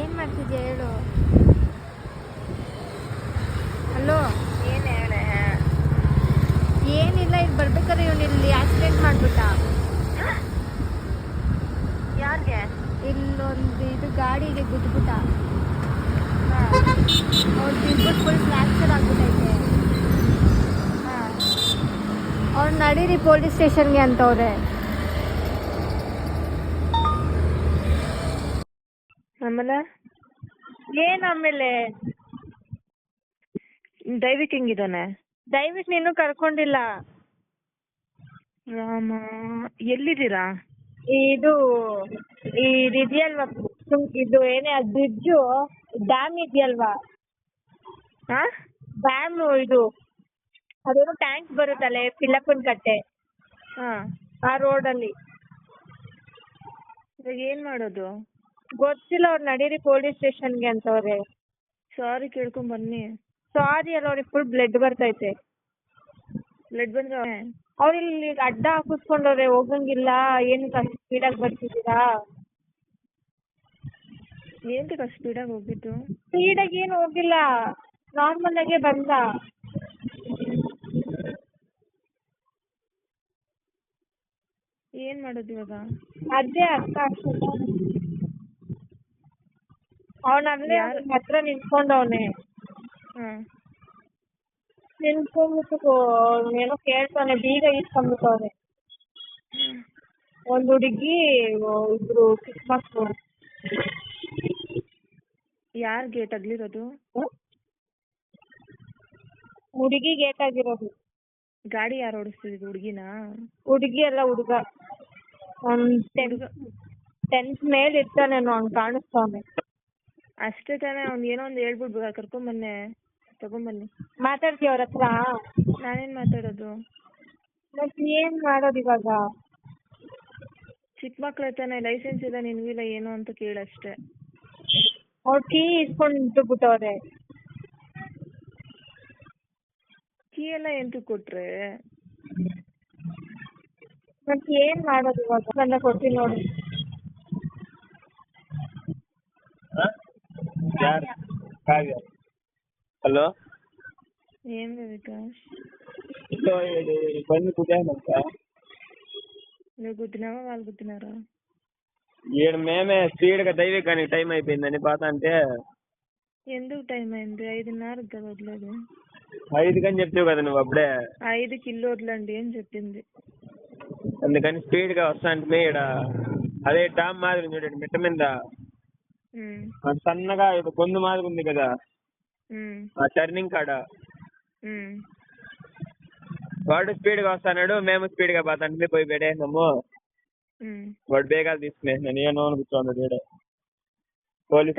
ಏನ್ ಮಾಡ್ತಿದ್ಯಾ ಹೇಳು. ಹಲೋ, ಏನ್ ಹೇಳೆ? ಏನಿಲ್ಲ, ಇಲ್ಲಿ ಬರ್ಬೇಕಾದ್ರೆ ಇವನಿಲ್ಲಿ ಆಕ್ಸಿಡೆಂಟ್ ಮಾಡ್ಬಿಟ್ಟ. ಯಾರಿಗೆ? ಇಲ್ಲೊಂದು ಇದು ಗಾಡಿಗೆ ಗುದ್ಬಿಟ್ಟ. ಅವ್ರು ತಿನ್ಬಿಟ್ಟು ಫುಲ್ ಫ್ರಾಕ್ಚರ್ ಆಗ್ಬಿಟ್ಟೈತೆ. ಅವ್ರು ನಡೀರಿ ಪೊಲೀಸ್ ಸ್ಟೇಷನ್ಗೆ ಅಂತವ್ರೆ. ಆಮೇಲೆ ಏನ್ ಆಮೇಲೆ? ದೈವಿಕ್ ಹೆಂಗಿದಾನೆ? ದಯವಿಟ್ಟು ನೀನು ಕರ್ಕೊಂಡಿಲ್ಲ. ರಾಮ, ಎಲ್ಲಿದ್ದೀರಾ? ಇದು ಇದೆಯಲ್ವಾ, ಇದು ಏನೇ ಅದು ಬ್ರಿಡ್ಜು, ಡ್ಯಾಮ್ ಇದೆಯಲ್ವಾ, ಡ್ಯಾಮ್ ಇದು ಅದೇನೋ ಟ್ಯಾಂಕ್ ಬರುತ್ತಲ್ಲ ಪಿಲ್ಲಪ್ಪನ ಕಟ್ಟೆ, ಆ ರೋಡಲ್ಲಿ. ಇವಾಗ ಏನ್ ಮಾಡೋದು? ಗೊತ್ತಿಲ್ಲ, ಅವ್ರು ನಡೀರಿ ಪೊಲೀಸ್ ಸ್ಟೇಷನ್ಗೆ ಅಂತವ್ರೆ. ಸಾರಿ ಕೇಳ್ಕೊಂಡ್ ಬನ್ನಿ. ಸಾರಿ ಅಲ್ಲ, ಅವ್ರಿಗೆ ಫುಲ್ ಬ್ಲಡ್ ಬರ್ತೈತೆ. ಬ್ಲಡ್ ಬಂದ್ರೆ ಅವ್ರು ಇಲ್ಲಿ ಅಡ್ಡ ಹಾಕಿಸ್ಕೊಂಡವ್ರೆ, ಹೋಗಂಗಿಲ್ಲ. ಏನಕ್ಕೆ ಅಷ್ಟು ಸ್ಪೀಡಾಗಿ ಬರ್ತಿದ್ದೀರಾ? ಏನಕ್ಕೆ ಅಷ್ಟು ಸ್ಪೀಡಾಗಿ ಹೋಗಿದ್ದು? ಸ್ಪೀಡಾಗಿ ಏನು ಹೋಗಿಲ್ಲ, ನಾರ್ಮಲ್ ಆಗೇ ಬಂದ. ಏನ್ ಮಾಡೋದು ಇವಾಗ? ಅದೇ ಅರ್ಥ ಆಗ್ತದ. ಅವನಲ್ಲೇ ಹತ್ರ ನಿಂತ್ಕೊಂಡವನೆ. ನಿಂತ್ಕೊಂಡ್ಬಿಟ್ಟು ಏನೋ ಕೇಳ್ತಾನೆ, ಬೀಗ ಇಸ್ಕೊಂಡ್ಬಿಟ್ಟವ್ರೆ. ಒಂದು ಹುಡುಗಿ, ಇಬ್ರು ಚಿಕ್ಕ ಮಕ್ಕಳು. ಯಾರಿಗೆ ತಗ್ಲಿರೋದು? ಹುಡುಗಿ ಗೇಟ್ ಆಗಿರೋದು. ಗಾಡಿ ಯಾರು ಓಡಿಸ್ತಿದ್ರು? ಹುಡುಗಿನ? ಹುಡುಗಿ ಅಲ್ಲ, ಹುಡುಗ. ಒಂದ್ 10th ಮೇಲೆ ಇರ್ತಾನೇನೋ, ಅವ್ನು ಕಾಣಿಸ್ತಾವನೆ. ಅಷ್ಟೇ ತಾನೇ, ಅವ್ನು ಏನೋ ಒಂದು ಹೇಳ್ಬಿಡ್ಬೇಕು, ಕರ್ಕೊಂಬನ್ನೆ, ತಗೊಂಬನ್ನಿ. ಮಾತಾಡ್ತೀಯ ಅವ್ರ ಹತ್ರ? ನಾನೇನ್ ಮಾತಾಡೋದು? ಮತ್ತೆ ಏನ್ ಮಾಡೋದು ಇವಾಗ? ಚಿಕ್ಕ ಮಕ್ಳ ತಾನೆ, ಲೈಸೆನ್ಸ್ ಇಲ್ಲ ನಿನ್ಗಿಲ್ಲ ಏನು ಅಂತ ಕೇಳಷ್ಟೇ. ಅವ್ರ ಕೀ ಇಸ್ಕೊಂಡು ಬಿಟ್ಟವ್ರೆ. ಕೀ ಎಲ್ಲ ಎಂತ ಕೊಟ್ರೆ? ಮತ್ತೆ ಏನ್ ಮಾಡೋದು ಇವಾಗ? ನನ್ನ ಕೊಡ್ತೀನಿ ನೋಡಿ. హలో, ఏం వికాస్? బండి కుట్టానంట. నువ్వు గుద్దినావా, వాళ్ళు గుద్దినారా? ఈడ మేమే స్పీడ్ గా దైవికానికి టైం అయిపోయిందని పోతా అంటే. ఎందుకు టైం అయింది? 5:30 కదా వదిలేదు. 5 కని చెప్తావు కదా నువ్వు అప్పుడే. 5కి ఇల్లు వదలండి అని చెప్పింది. అందుకని స్పీడ్ గా వస్తా అంటే ఈడ అదే టామ్ మాదిరి చూడండి, మిట్ట మీద సన్నగా ఇది కొందు మాదిరి ఉంది కదా, ఆ టర్నింగ్ కాడ వాడు స్పీడ్ గా వస్తాడు, మేము స్పీడ్ గా పోతాంటే పోయి పెట్టేసాము. వాడు బేగాలు తీసుకునేసిన, నేను కూర్చోన్నాడు ఈడ. పోలీసు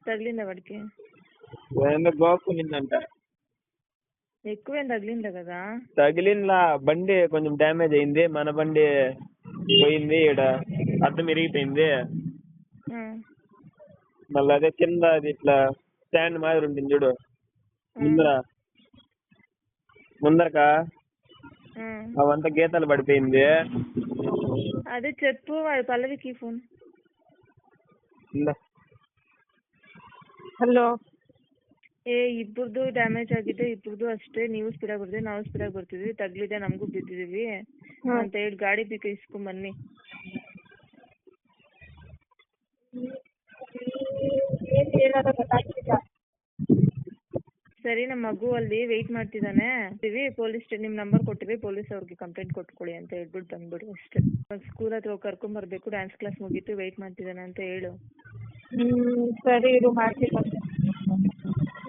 తగిలిందా వాడికి? గోక్కునిందంట. ఎక్కువేం తగిలిందా కదా? తగిలిందా, బండి కొంచెం డ్యామేజ్ అయింది, మన బండి పోయింది, ఈడ అద్దం ఇరిగిపోయింది. మళ్ళీ అదే కింద అది ఇట్లా స్టాండ్ మాదిరి ఉంటుంది చూడు, ముందరకా అవంతా గీతాలు పడిపోయింది. అదే చెప్పు, వాడు పల్లవికి ఫోన్. ಹಲೋ, ಇಬ್ಬರದು ಡ್ಯಾಮೇಜ್ ಆಗಿದೆ, ಇಬ್ಬರದು ಅಷ್ಟೇ. ನೀವು ಸ್ಪೀಡಾಗಿ ಬರ್ತೀವಿ, ನಾವು ಸ್ಪೀಡಾಗಿ ಬರ್ತಿದ್ವಿ, ತಗ್ಲಿದೆ, ನಮಗೂ ಬಿದ್ದಿದೀವಿ ಅಂತ ಹೇಳಿ ಗಾಡಿ ಬೀಗ ಇಸ್ಕೊಂಡ್ ಬನ್ನಿ. ಸರಿ, ನಮ್ಮ ಮಗು ಅಲ್ಲಿ ವೆಯ್ಟ್ ಮಾಡ್ತಿದ್ದಾನೆ, ಪೊಲೀಸ್ ನಿಮ್ ನಂಬರ್ ಕೊಟ್ಟಿವಿ, ಪೊಲೀಸ್ ಅವ್ರಿಗೆ ಕಂಪ್ಲೇಂಟ್ ಕೊಟ್ಕೊಳ್ಳಿ ಅಂತ ಹೇಳ್ಬಿಟ್ಟು ಬಂದ್ಬಿಡು ಅಷ್ಟೇ. ಸ್ಕೂಲ್ ಹತ್ರ ಹೋಗಿ ಕರ್ಕೊಂಡ್ ಬರ್ಬೇಕು, ಡ್ಯಾನ್ಸ್ ಕ್ಲಾಸ್ ಮುಗೀತು, ವೆಯ್ಟ್ ಮಾಡ್ತಿದ್ದಾನೆ ಅಂತ ಹೇಳು. ಸರಿ ಇರು, ಮಾಡ್ತೀನಿ.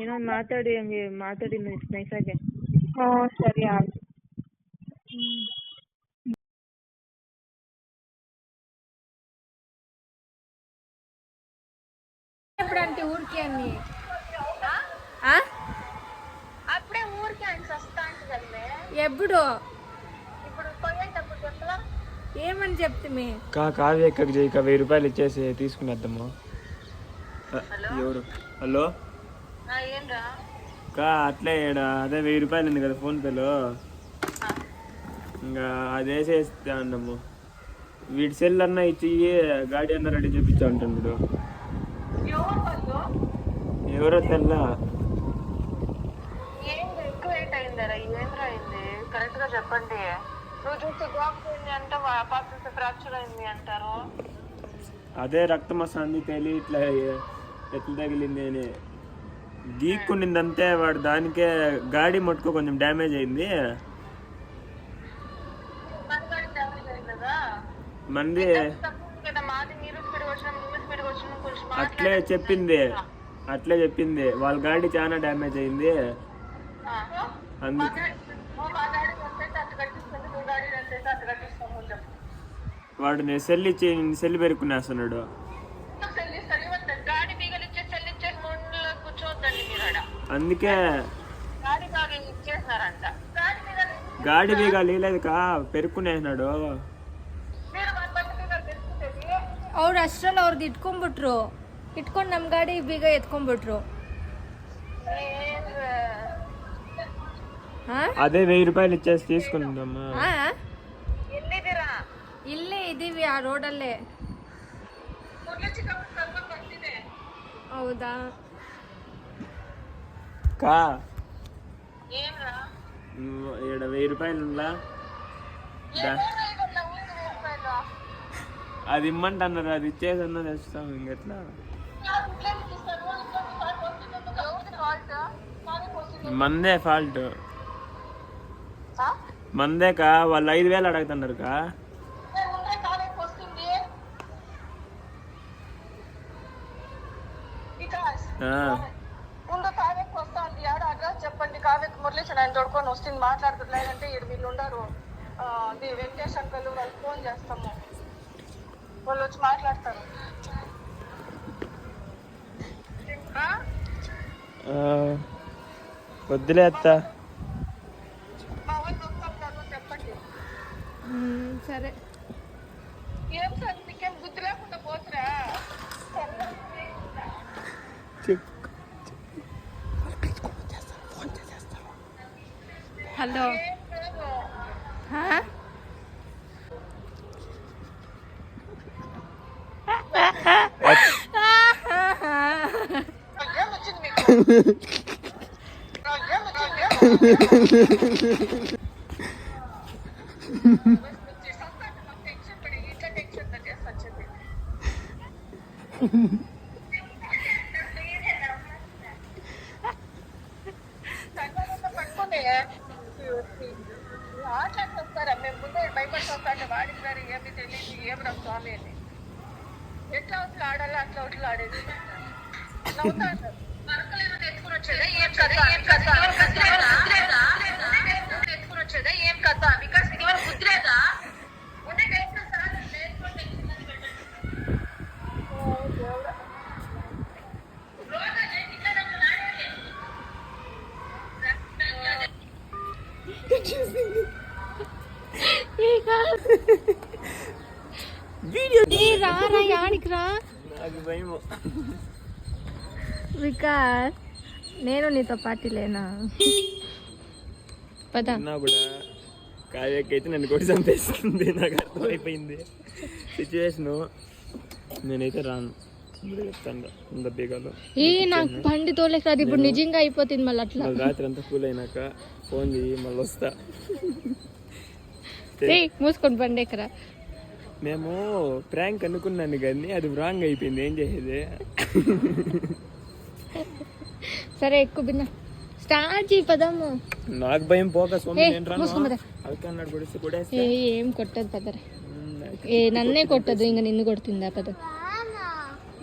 ಏನೋ ಮಾತಾಡಿ, ಹಂಗೆ ಮಾತಾಡಿ ನೈಸಾಗೆ. ಸರಿ ಆಯ್ತು. ఎప్పుడంటే ఊరికి అన్ని అప్పుడే ఊరికి ఆయన వస్తా అంటుందల్లే. ఎప్పుడు? ఇప్పుడు పోయేటప్పుడు చెప్పలా? ఏమని చెప్తే కావ్య ఎక్కడికి చేయక 1000 రూపాయలు ఇచ్చేసి తీసుకునేద్దాము. ఎవరు? హలో, ఏంరా? అట్లే అదే 1000 రూపాయలు ఉంది కదా ఫోన్ పేలో, ఇంకా అది వేసేస్తే అన్నాము. వీడి సెల్ అన్న ఇచ్చి గాడి అన్న రెడీ చేపించా అంటున్నాడు. ఎవరో తెల్లా. ఏం ఎక్కువ లేట్ అయిందరా? ఏంద్రా అయింది కరెక్ట్ గా చెప్పండి. నువ్వు చూస్తే జాబ్ పోయింది అంటే పాప ఫ్రాక్చర్ అయింది అంటారు. అదే రక్తం వస్తుంది తేలి ఇట్లా ఎట్లా తగిలింది అని గీక్కుండింది అంతే. వాడు దానికే గాడి మట్టుకో కొంచెం డ్యామేజ్ అయింది. మంది అట్లే చెప్పింది వాళ్ళ గాడి చాలా డ్యామేజ్ అయింది. అందుకే వాడు నేను సెల్ ఇచ్చి సెల్ పెరుక్కునేస్తున్నాడు. అందుకే గాడి బీగాలు లేదు కా పెరుక్కునేసినాడు. ಅವ್ರು ಅಷ್ಟರಲ್ಲಿ ಅವ್ರಿಗೆ ಇಟ್ಕೊಂಡ್ಬಿಟ್ರು, ಇಟ್ಕೊಂಡು ನಮ್ಮ ಗಾಡಿ ಬೀಗ ಎತ್ಕೊಂಡ್ಬಿಟ್ರು. అదే 1000 రూపాయలు ఇచ్చేసి తీసుకుందామా? ಇಲ್ಲೇ ಇದೀವಿ ಆ ರೋಡಲ್ಲೇ. ಹೌದಾ కా ఈడ 1000 రూపాయలు ఉందా? అది ఇమ్మంటున్నారు, అది ఇచ్చేసన్నా తెస్తాం. ఇంకెట్లా మందే ఫాల్ట్, మందే కా. వాళ్ళు 5000 అడుగుతున్నారు కా. ముందు కావ్యకి వస్తాంది. ఆడ అడ్రస్ చెప్పండి. కావ్యకి మురళీశ్వర ఆయన తోడుకొని వస్తుంది, మాట్లాడుతుంది. లేదంటే వీళ్ళు ఉండరు, వెంకటేష్ అంకల్ వాళ్ళు ఫోన్ చేస్తాము, వాళ్ళు వచ్చి మాట్లాడతారు. వద్దులే అత్త. మా వాళ్ళు వస్తాను చెప్పండి. సరే. ఏం సార్ మీకేం బుద్ధి లేకుండా పోతురా? హలో. ఏమొచ్చింది మీకు? టెన్షన్ పడి ఇట్లా టెన్షన్ చేసి వచ్చింది. పట్టుకునే ఆటలాడతారా? మేము ముందే భయపడిపోతాంటే వాడికి గారు ఏమి తెలియదు, ఏమి రా స్వామి అని. ఎట్లా అవుతుంది ఆడాలి, అట్లా అవుతుంది ఆడేది. నవ్వుతాడు. ఎత్తుకుని వచ్చేదా ఏం కదా, ఎత్తుకుని వచ్చేదా ఏం కదా, బికాస్ ఇది వరకు కుదిరేదా ఉండే టెన్షన్ సార్. రారా యాడికి రా. నాకు భయము. వికాస్ నేను నీతో పాటు లేనా? పదా కూడా కావ్యకైతే నన్ను కొట్టి చంపేస్తుంది. నాకు అర్థమైపోయింది సిచ్యువేషను. నేనైతే రాను, చెప్తాను బీగాలు. నాకు బండి తోలేక రాదు. ఇప్పుడు నిజంగా అయిపోతుంది మళ్ళీ. అట్లా రాత్రి అంతా కూల్ అయినాక ఫోన్ చేయి, మళ్ళీ వస్తా. మూసుకొని బండి ఎక్కరా. మేము ప్రాంక్ అనుకున్నాను కానీ అది రాంగ్ అయిపోయింది. ఏం చేసేది? సరే ఎక్కువ బిన్న స్టార్ట్ చేయి పదము. నాకు భయం పోక ఏం కొట్టదు పదరా. నన్నే కొట్టదు, ఇంకా నిన్ను కొడుతుందా పద.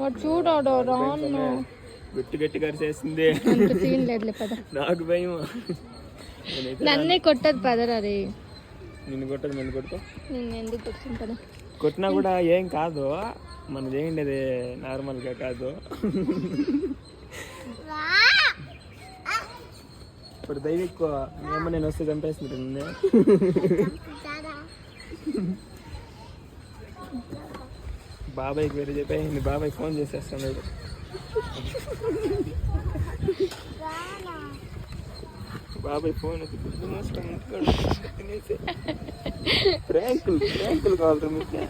వాడు చూడాడు రాను గట్టి గట్టి కరిసేసింది. అంత సీన్ లేదులే పద. నాకు భయం. నన్నే కొట్టదు పదరా. రే నిన్ను కొట్టదు, నన్ను కొడుకో. నిన్ను ఎందుకు కొడుతుంది పద. కొట్టినా కూడా ఏం కాదు, మనది ఏంటి అది నార్మల్గా కాదు. ఇప్పుడు దైవిక్ ఏమో నేను వస్తే చంపేస్తుంది. బాబాయ్కి వేరే చెప్పి బాబాయ్ ఫోన్ చేసేస్తున్నాడు. బాబాయ్ ఫోన్ వచ్చి ప్రాంకులు కావాలి మీకు.